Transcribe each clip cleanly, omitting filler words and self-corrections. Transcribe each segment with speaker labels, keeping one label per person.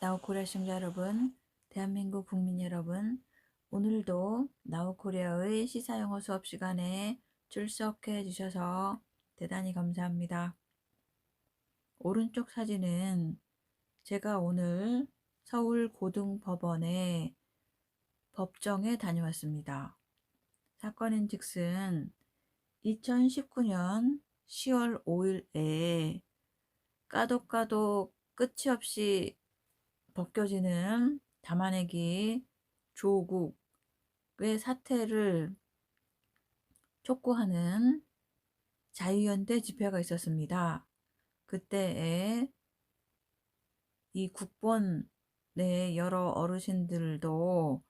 Speaker 1: 나우코리아 시청자 여러분, 대한민국 국민 여러분, 오늘도 나우코리아의 시사영어 수업 시간에 출석해 주셔서 대단히 감사합니다. 오른쪽 사진은 제가 오늘 서울고등법원에 법정에 다녀왔습니다. 사건인 즉슨 2019년 10월 5일에 까도 끝이 없이 벗겨지는 담아내기 조국의 사퇴를 촉구하는 자유연대 집회가 있었습니다. 그때에 이 국본 내 여러 어르신들도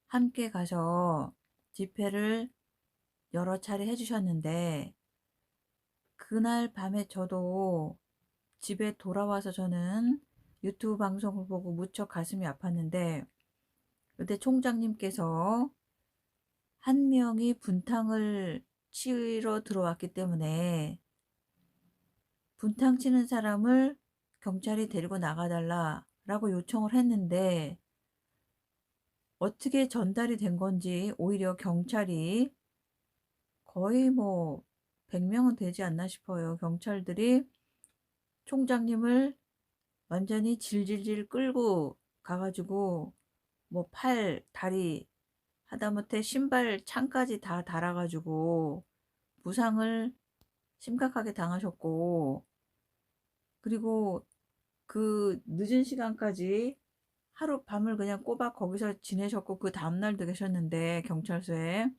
Speaker 1: 함께 가서 집회를 여러 차례 해주셨는데, 그날 밤에 저도 집에 돌아와서 저는 유튜브 방송을 보고 무척 가슴이 아팠는데, 그때 총장님께서 한 명이 분탕을 치러 들어왔기 때문에 분탕 치는 사람을 경찰이 데리고 나가달라라고 요청을 했는데, 어떻게 전달이 된 건지 오히려 경찰이 거의 100명은 되지 않나 싶어요. 경찰들이 총장님을 완전히 질질질 끌고 가가지고 팔, 다리, 하다못해 신발 창까지 다 달아가지고 부상을 심각하게 당하셨고, 그리고 그 늦은 시간까지 하루 밤을 그냥 꼬박 거기서 지내셨고, 그 다음날도 계셨는데 경찰서에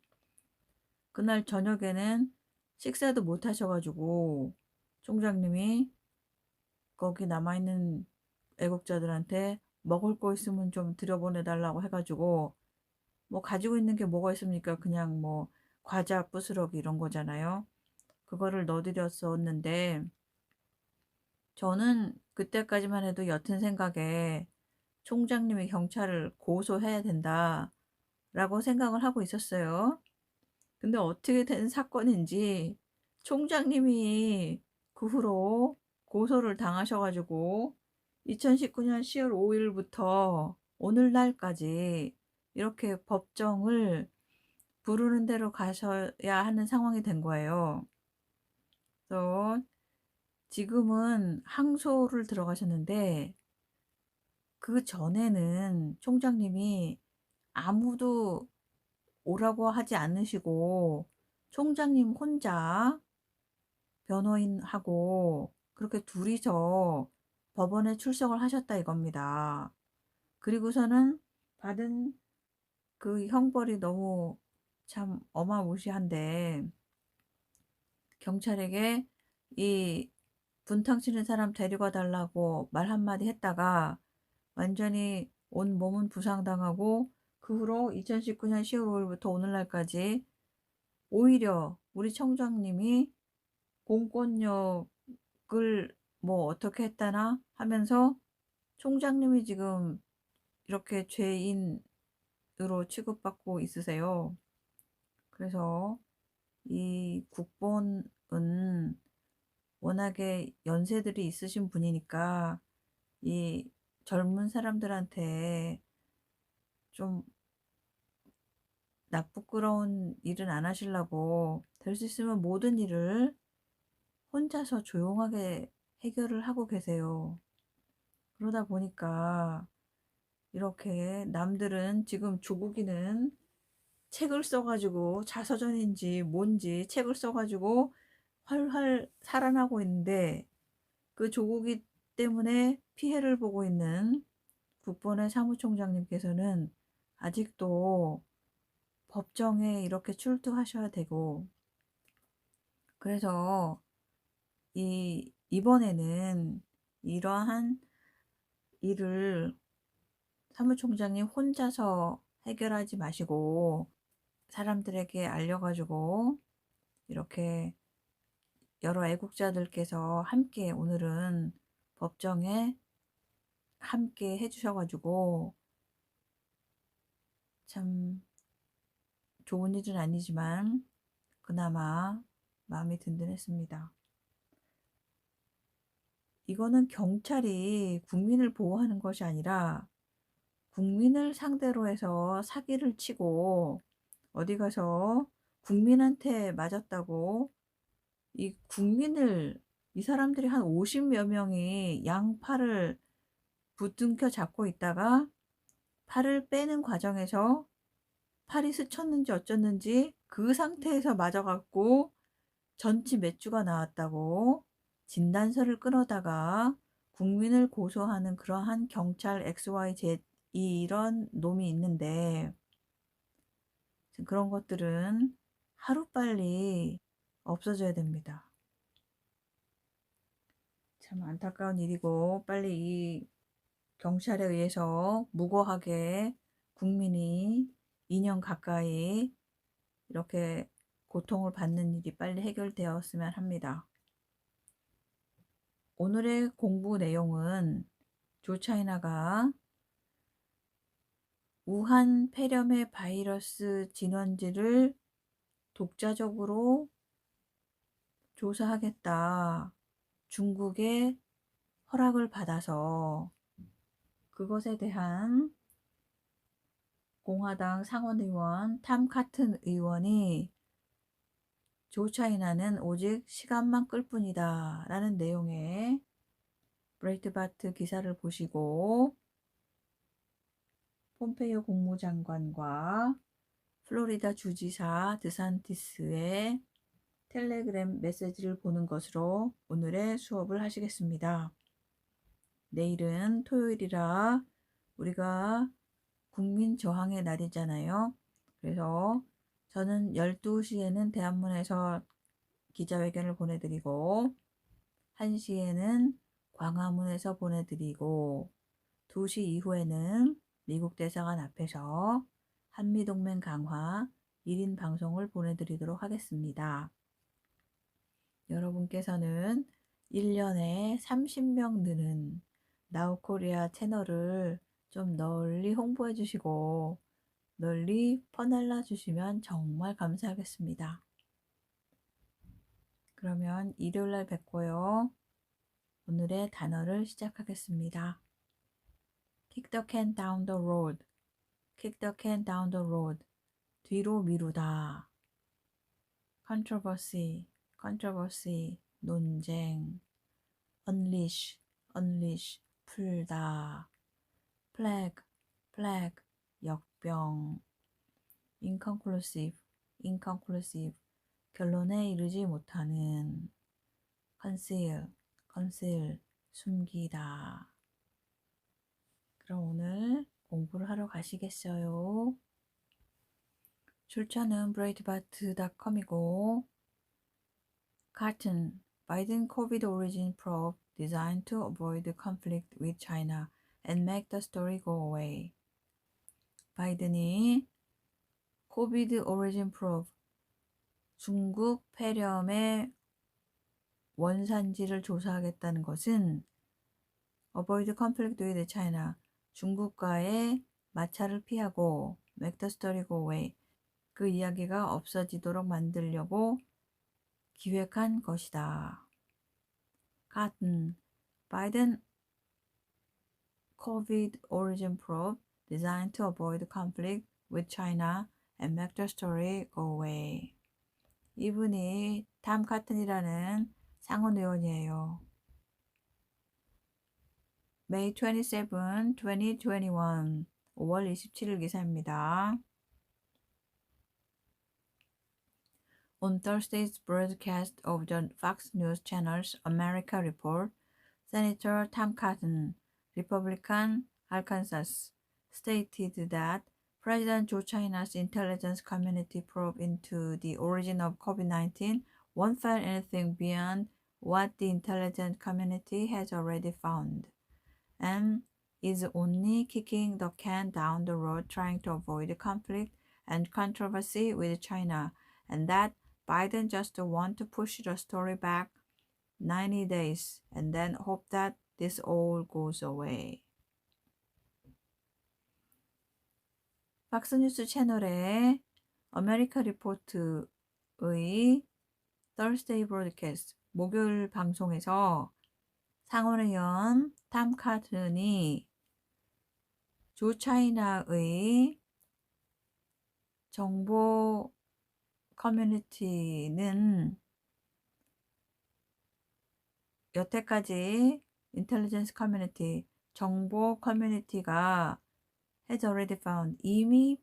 Speaker 1: 그날 저녁에는 식사도 못 하셔가지고 총장님이 거기 남아있는 애국자들한테 먹을 거 있으면 좀 들여보내달라고 해가지고, 가지고 있는 게 뭐가 있습니까? 그냥 과자 부스러기 이런 거잖아요. 그거를 넣어드렸었는데, 저는 그때까지만 해도 옅은 생각에 총장님이 경찰을 고소해야 된다라고 생각을 하고 있었어요. 근데 어떻게 된 사건인지 총장님이 그 후로 고소를 당하셔가지고 2019년 10월 5일부터 오늘날까지 이렇게 법정을 부르는 대로 가셔야 하는 상황이 된 거예요. 그래서 지금은 항소를 들어가셨는데, 그 전에는 총장님이 아무도 오라고 하지 않으시고 총장님 혼자 변호인하고 그렇게 둘이서 법원에 출석을 하셨다 이겁니다. 그리고서는 받은 그 형벌이 너무 참 어마무시한데, 경찰에게 이 분탕 치는 사람 데리고 달라고 말 한마디 했다가 완전히 온 몸은 부상당하고, 그 후로 2019년 10월 5일부터 오늘날까지 오히려 우리 청장님이 공권력을 어떻게 했다나 하면서 총장님이 지금 이렇게 죄인으로 취급받고 있으세요. 그래서 이 국본은 워낙에 연세들이 있으신 분이니까 이 젊은 사람들한테 좀 나쁘끄러운 일은 안 하시려고 될 수 있으면 모든 일을 혼자서 조용하게 해결을 하고 계세요. 그러다 보니까 이렇게 남들은 지금 조국이는 책을 써가지고, 자서전인지 뭔지 책을 써가지고 활활 살아나고 있는데, 그 조국이 때문에 피해를 보고 있는 국본의 사무총장님께서는 아직도 법정에 이렇게 출두하셔야 되고, 그래서 이번에는 이러한 일을 사무총장이 혼자서 해결하지 마시고 사람들에게 알려가지고 이렇게 여러 애국자들께서 함께 오늘은 법정에 함께 해주셔가지고 참 좋은 일은 아니지만 그나마 마음이 든든했습니다. 이거는 경찰이 국민을 보호하는 것이 아니라 국민을 상대로 해서 사기를 치고 어디 가서 국민한테 맞았다고 이 사람들이 한 50여 명이 양팔을 붙들겨 잡고 있다가 팔을 빼는 과정에서 팔이 스쳤는지 어쩌는지 그 상태에서 맞아갖고 전치 몇 주가 나왔다고 진단서를 끊어다가 국민을 고소하는 그러한 경찰 XYZ 이런 놈이 있는데 그런 것들은 하루빨리 없어져야 됩니다. 참 안타까운 일이고 빨리 이 경찰에 의해서 무고하게 국민이 2년 가까이 이렇게 고통을 받는 일이 빨리 해결되었으면 합니다. 오늘의 공부 내용은 조차이나가 우한 폐렴의 바이러스 진원지를 독자적으로 조사하겠다. 중국의 허락을 받아서 그것에 대한 공화당 상원의원 탐 카튼 의원이 조차이나는 오직 시간만 끌 뿐이다 라는 내용의 브레이트바트 기사를 보시고 폼페이오 국무장관과 플로리다 주지사 드산티스의 텔레그램 메시지를 보는 것으로 오늘의 수업을 하시겠습니다. 내일은 토요일이라 우리가 국민 저항의 날이잖아요. 그래서 저는 12시에는 대한문에서 기자회견을 보내드리고 1시에는 광화문에서 보내드리고 2시 이후에는 미국 대사관 앞에서 한미동맹 강화 1인 방송을 보내드리도록 하겠습니다. 여러분께서는 1년에 30명 느는 나우코리아 채널을 좀 널리 홍보해 주시고 널리 퍼날라 주시면 정말 감사하겠습니다. 그러면 일요일날 뵙고요. 오늘의 단어를 시작하겠습니다. Kick the can down the road. Kick the can down the road. 뒤로 미루다. Controversy. Controversy. 논쟁. Unleash. Unleash. 풀다. Plague. Plague. 역병. Inconclusive. Inconclusive. 결론에 이르지 못하는. Conceal. Conceal. 숨기다. 그럼 오늘 공부를 하러 가시겠어요? 출처는 breitbart.com이고 Carton, Biden COVID origin probe designed to avoid conflict with China and make the story go away. 바이든이 COVID origin probe, 중국 폐렴의 원산지를 조사하겠다는 것은 avoid conflict with China, 중국과의 마찰을 피하고 make the story go away, 그 이야기가 없어지도록 만들려고 기획한 것이다. Cotton, Biden COVID origin probe designed to avoid conflict with China and make the story go away. 이분이 탐 카튼이라는 상원 의원이에요. May 27, 2021 5월 27일 기사입니다. On Thursday's broadcast of the Fox News Channel's America Report, Senator Tom Cotton, Republican, Arkansas, stated that President Joe China's intelligence community probe into the origin of COVID-19 won't find anything beyond what the intelligence community has already found, and is only kicking the can down the road trying to avoid conflict and controversy with China, and that Biden just want to push the story back 90 days and then hope that this all goes away. 팍스뉴스 채널의 아메리카 리포트의 Thursday broadcast, 목요일 방송에서 상원의원 탐 카튼이 조차이나의 정보 커뮤니티는 여태까지 인텔리전스 커뮤니티, 정보 커뮤니티가 has already found, 이미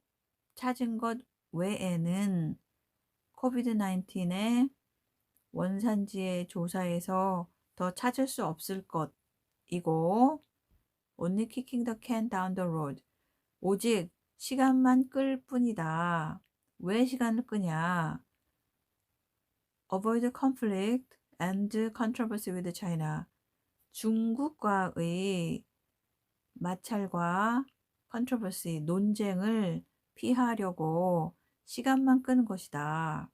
Speaker 1: 찾은 것 외에는 코비드-19의 원산지의 조사에서 더 찾을 수 없을 것이고 only kicking the can down the road, 오직 시간만 끌 뿐이다. 왜 시간을 끄냐? avoid conflict and controversy with China, 중국과의 마찰과 controversy, 논쟁을 피하려고 시간만 끄는 것이다.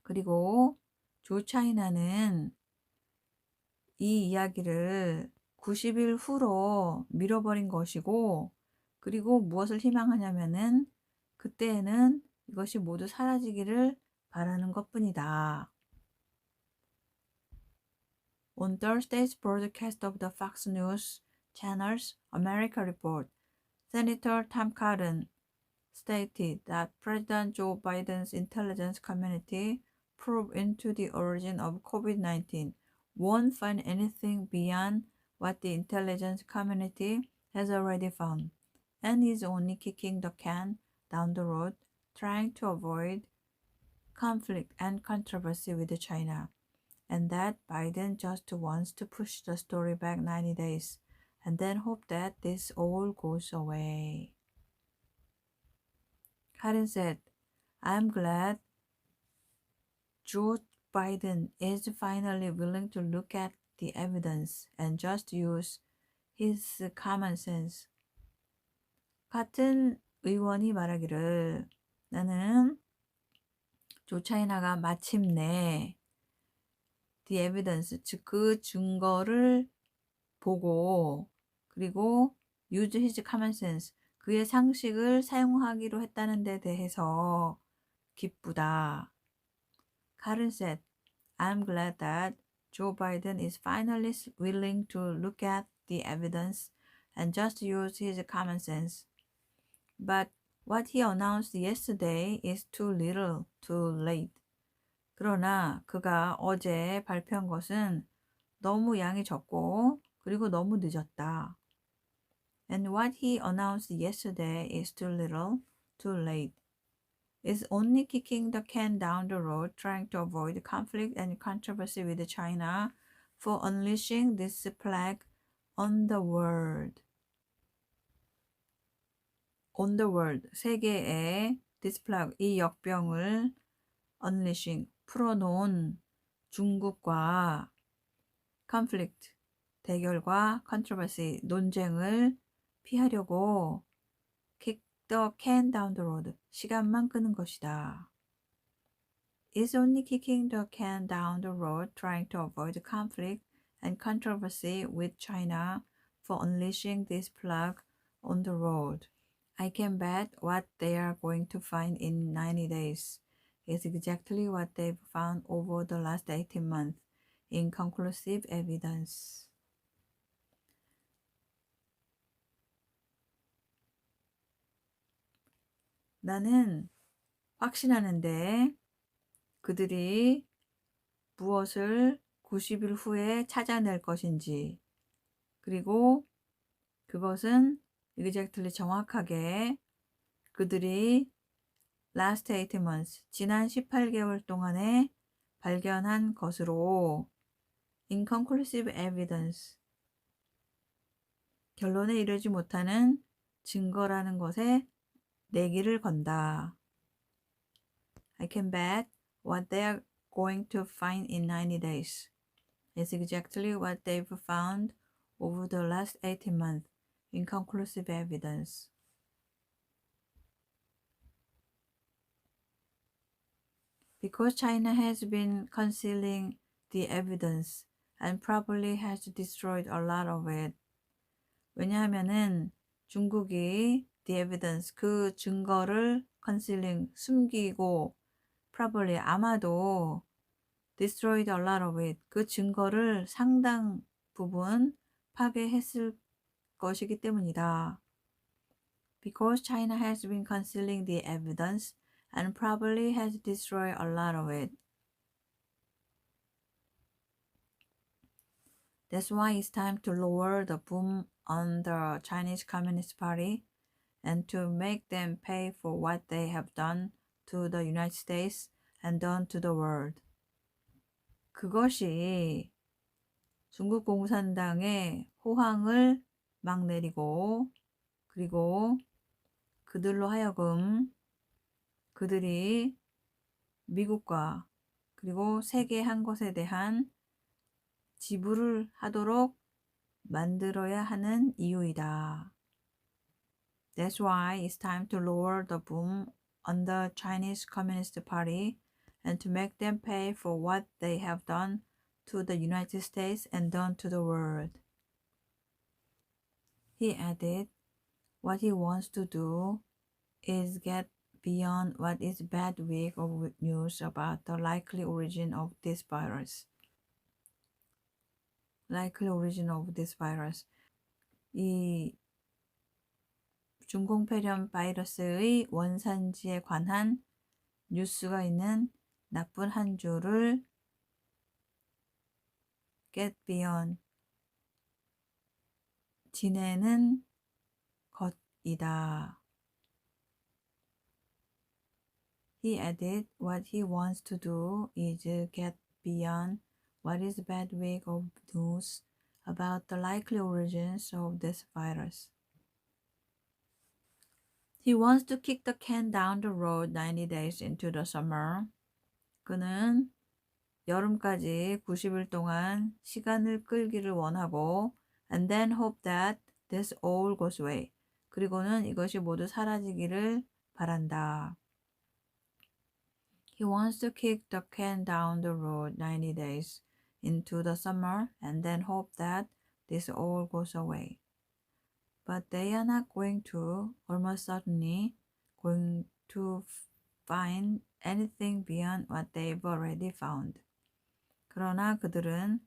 Speaker 1: 그리고 조차이나는 이 이야기를 90일 후로 미뤄버린 것이고, 그리고 무엇을 희망하냐면은 그때에는 이것이 모두 사라지기를 바라는 것뿐이다. On Thursday's broadcast of the Fox News channel's America Report, Senator Tom Cotton stated that President Joe Biden's intelligence community probe into the origin of COVID-19 won't find anything beyond what the intelligence community has already found, and is only kicking the can down the road, trying to avoid conflict and controversy with China, and that Biden just wants to push the story back 90 days, and then hope that this all goes away. Karen said, I'm glad Joe Biden is finally willing to look at the evidence and just use his common sense. 같은 의원이 말하기를, 나는 조차이나가 마침내 the evidence, 즉 그 증거를 보고, 그리고 use his common sense, 그의 상식을 사용하기로 했다는 데 대해서 기쁘다. Karen said, I'm glad that Joe Biden is finally willing to look at the evidence and just use his common sense. But what he announced yesterday is too little, too late. 그러나 그가 어제 발표한 것은 너무 양이 적고 그리고 너무 늦었다. And what he announced yesterday is too little, too late. It's only kicking the can down the road, trying to avoid conflict and controversy with China for unleashing this plague on the world. On the world, 세계에 this plague, 이 역병을 unleashing, 풀어놓은 중국과 conflict, 대결과 controversy, 논쟁을 피하려고 kick the can down the road, 시간만 끄는 것이다. Is only kicking the can down the road, trying to avoid conflict and controversy with China for unleashing this plague on the road. I can bet what they are going to find in 90 days is exactly what they've found over the last 18 months, inconclusive evidence. 나는 확신하는데 그들이 무엇을 90일 후에 찾아낼 것인지, 그리고 그것은 exactly 정확하게 그들이 last 18 months, 지난 18개월 동안에 발견한 것으로 inconclusive evidence, 결론에 이르지 못하는 증거라는 것에 내기를 건다. I can bet what they are going to find in 90 days is exactly what they've found over the last 18 months, inconclusive evidence. Because China has been concealing the evidence and probably has destroyed a lot of it. 왜냐하면은 중국이 the evidence, 그 증거를 concealing, 숨기고 probably, 아마도 destroyed a lot of it. 그 증거를 상당 부분 파괴했을 것이기 때문이다. Because China has been concealing the evidence and probably has destroyed a lot of it. That's why it's time to lower the boom on the Chinese Communist Party and to make them pay for what they have done to the United States and done to the world. 그것이 중국 공산당의 호황을 막 내리고 그리고 그들로 하여금 그들이 미국과 그리고 세계 한 것에 대한 지불을 하도록 만들어야 하는 이유이다. That's why it's time to lower the boom on the Chinese Communist Party and to make them pay for what they have done to the United States and done to the world. He added, what he wants to do is get beyond what is bad week of news about the likely origin of this virus. Likely origin of this virus. 이 중공폐렴 바이러스의 원산지에 관한 뉴스가 있는 나쁜 한 주를 get beyond 지내는 것이다. He added, what he wants to do is get beyond what is bad week of news about the likely origins of this virus. He wants to kick the can down the road 90 days into the summer. 그는 여름까지 90일 동안 시간을 끌기를 원하고 and then hope that this all goes away. 그리고는 이것이 모두 사라지기를 바란다. He wants to kick the can down the road 90 days into the summer and then hope that this all goes away. But they are not going to, almost certainly, going to find anything beyond what they've already found. 그러나 그들은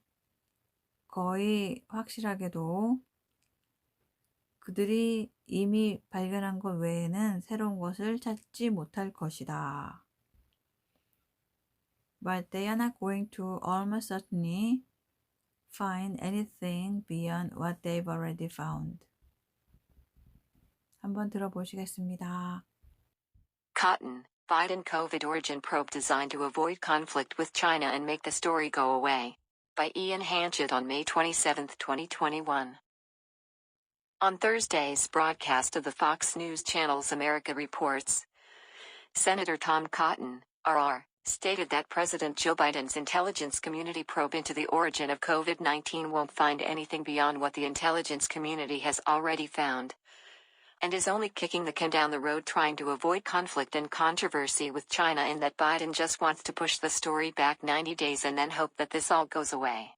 Speaker 1: 거의 확실하게도 그들이 이미 발견한 것 외에는 새로운 것을 찾지 못할 것이다. But they are not going to almost certainly find anything beyond what they've already found. 한번 들어보시겠습니다.
Speaker 2: Cotton, Biden COVID origin probe designed to avoid conflict with China and make the story go away. By Ian Hanchett on May 27, 2021. On Thursday's broadcast of the Fox News Channel's America Reports, Senator Tom Cotton, RR, stated that President Joe Biden's intelligence community probe into the origin of COVID-19 won't find anything beyond what the intelligence community has already found, and is only kicking the can down the road trying to avoid conflict and controversy with China, and that Biden just wants to push the story back 90 days and then hope that this all goes away.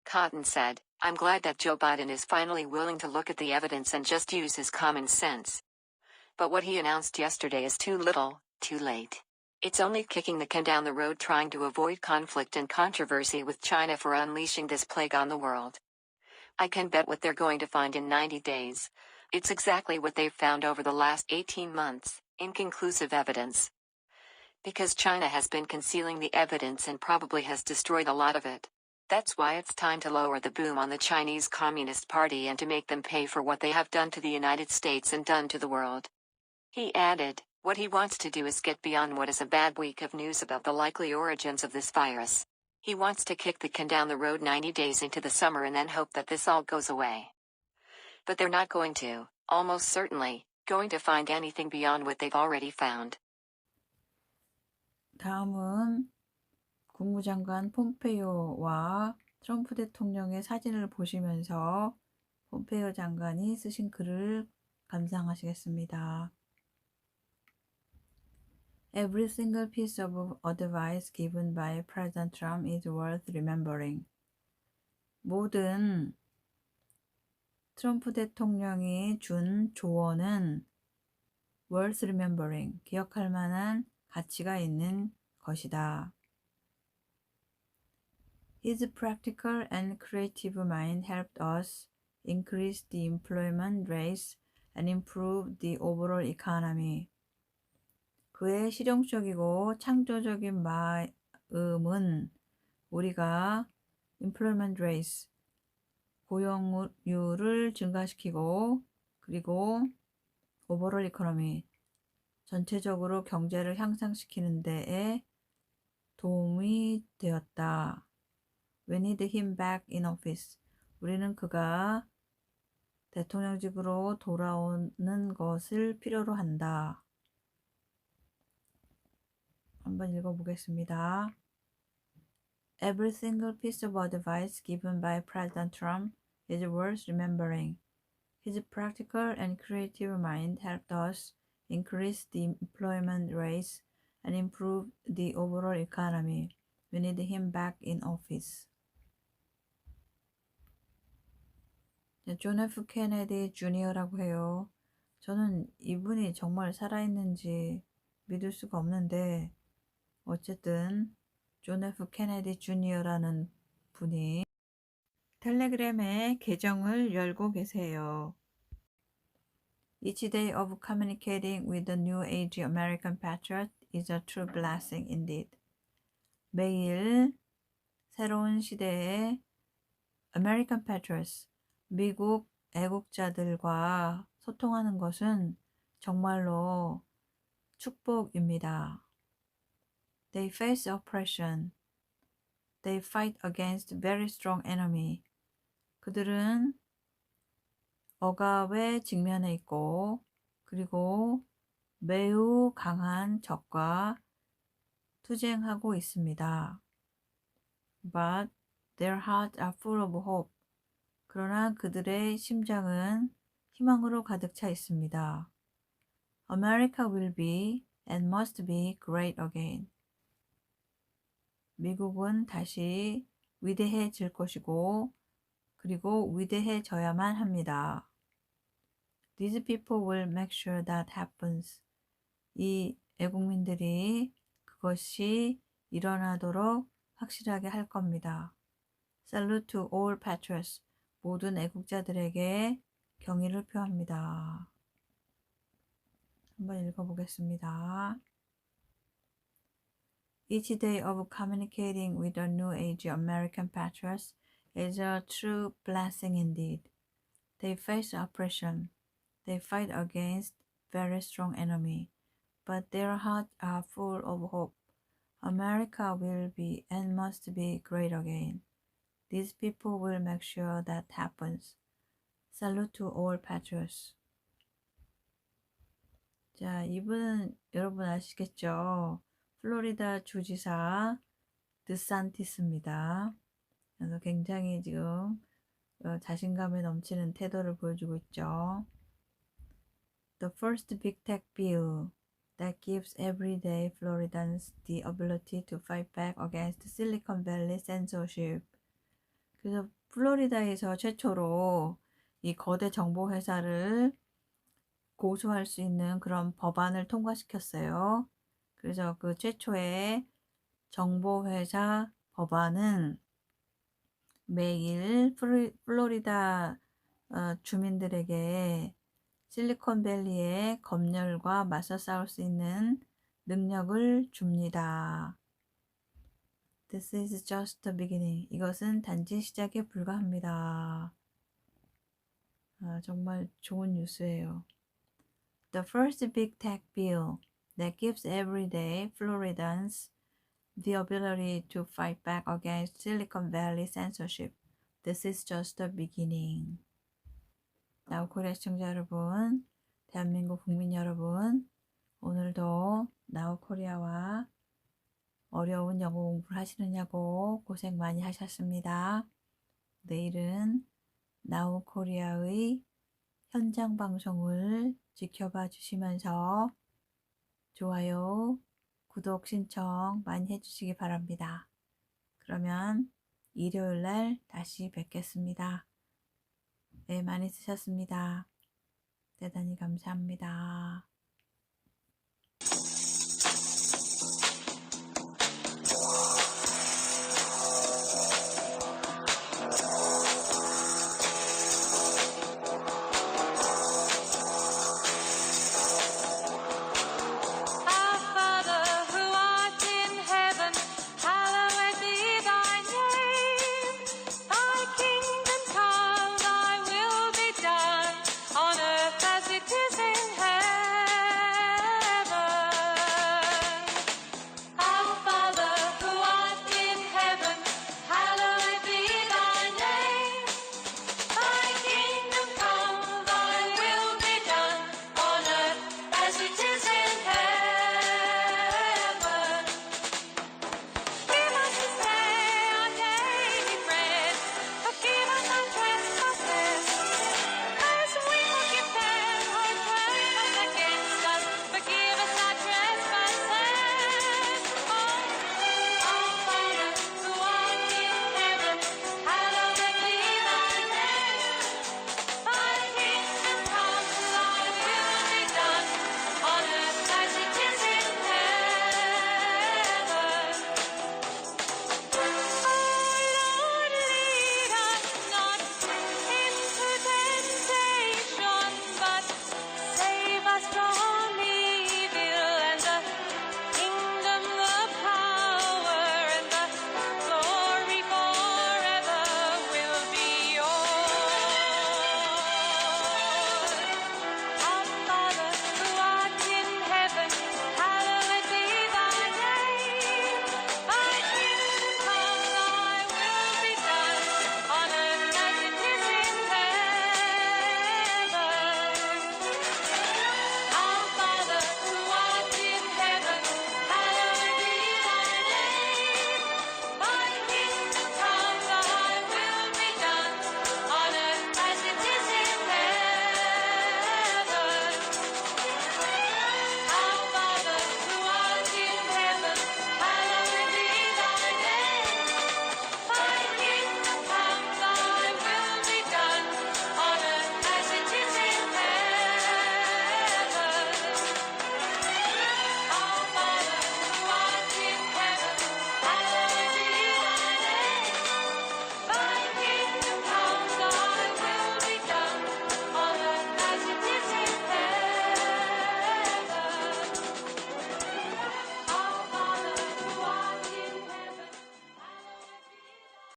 Speaker 2: Cotton said, I'm glad that Joe Biden is finally willing to look at the evidence and just use his common sense. But what he announced yesterday is too little, too late. It's only kicking the can down the road trying to avoid conflict and controversy with China for unleashing this plague on the world. I can bet what they're going to find in 90 days. It's exactly what they've found over the last 18 months, inconclusive evidence. Because China has been concealing the evidence and probably has destroyed a lot of it. That's why it's time to lower the boom on the Chinese Communist Party and to make them pay for what they have done to the United States and done to the world. He added, what he wants to do is get beyond what is a bad week of news about the likely origins of this virus. He wants to kick the can down the road 90 days into the summer and then hope that this all goes away. But they're not going to, almost certainly, going to find anything beyond what they've already found.
Speaker 1: 다음은 국무장관 폼페이오와 트럼프 대통령의 사진을 보시면서 폼페이오 장관이 쓰신 글을 감상하시겠습니다. Every single piece of advice given by President Trump is worth remembering. 모든 트럼프 대통령이 준 조언은 worth remembering, 기억할 만한 가치가 있는 것이다. His practical and creative mind helped us increase the employment rates and improve the overall economy. 그의 실용적이고 창조적인 마음은 우리가 employment rates, 고용률을 증가시키고 그리고 overall economy, 전체적으로 경제를 향상시키는 데에 도움이 되었다. We need him back in office. 우리는 그가 대통령직으로 돌아오는 것을 필요로 한다. 한번 읽어보겠습니다. Every single piece of advice given by President Trump is worth remembering. His practical and creative mind helped us increase the employment rates and improve the overall economy. We need him back in office. 존 F. 케네디 주니어라고 해요. 저는 이분이 정말 살아있는지 믿을 수가 없는데 어쨌든 존 F. 케네디 주니어라는 분이 텔레그램의 계정을 열고 계세요. Each day of communicating with the new age American patriot is a true blessing indeed. 매일 새로운 시대의 American patriots, 미국 애국자들과 소통하는 것은 정말로 축복입니다. They face oppression. They fight against very strong enemy. 그들은 억압에 직면해 있고 그리고 매우 강한 적과 투쟁하고 있습니다. But their hearts are full of hope. 그러나 그들의 심장은 희망으로 가득 차 있습니다. America will be and must be great again. 미국은 다시 위대해질 것이고 그리고 위대해져야만 합니다. These people will make sure that happens. 이 애국민들이 그것이 일어나도록 확실하게 할 겁니다. Salute to all patriots. 모든 애국자들에게 경의를 표합니다. 한번 읽어보겠습니다. Each day of communicating with the new age American patriots is a true blessing indeed. They face oppression. They fight against very strong enemy, but their hearts are full of hope. America will be and must be great again. These people will make sure that happens. Salute to all patriots. 자, 이분은 여러분 아시겠죠? 플로리다 주지사 드산티스입니다. 그래서 굉장히 지금 자신감에 넘치는 태도를 보여주고 있죠. The first big tech bill that gives everyday Floridans the ability to fight back against Silicon Valley censorship. 그래서 플로리다에서 최초로 이 거대 정보 회사를 고소할 수 있는 그런 법안을 통과시켰어요. 그래서 그 최초의 정보회사 법안은 매일 플로리다 주민들에게 실리콘밸리의 검열과 맞서 싸울 수 있는 능력을 줍니다. This is just the beginning. 이것은 단지 시작에 불과합니다. 정말 좋은 뉴스예요. The first big tech bill that gives everyday Floridans the ability to fight back against Silicon Valley censorship. This is just the beginning. 나우코리아 시청자 여러분, 대한민국 국민 여러분, 오늘도 나우코리아와 어려운 영어 공부를 하시느냐고 고생 많이 하셨습니다. 내일은 나우코리아의 현장 방송을 지켜봐 주시면서 좋아요, 구독 신청 많이 해주시기 바랍니다. 그러면 일요일 날 다시 뵙겠습니다. 네, 많이 쓰셨습니다. 대단히 감사합니다.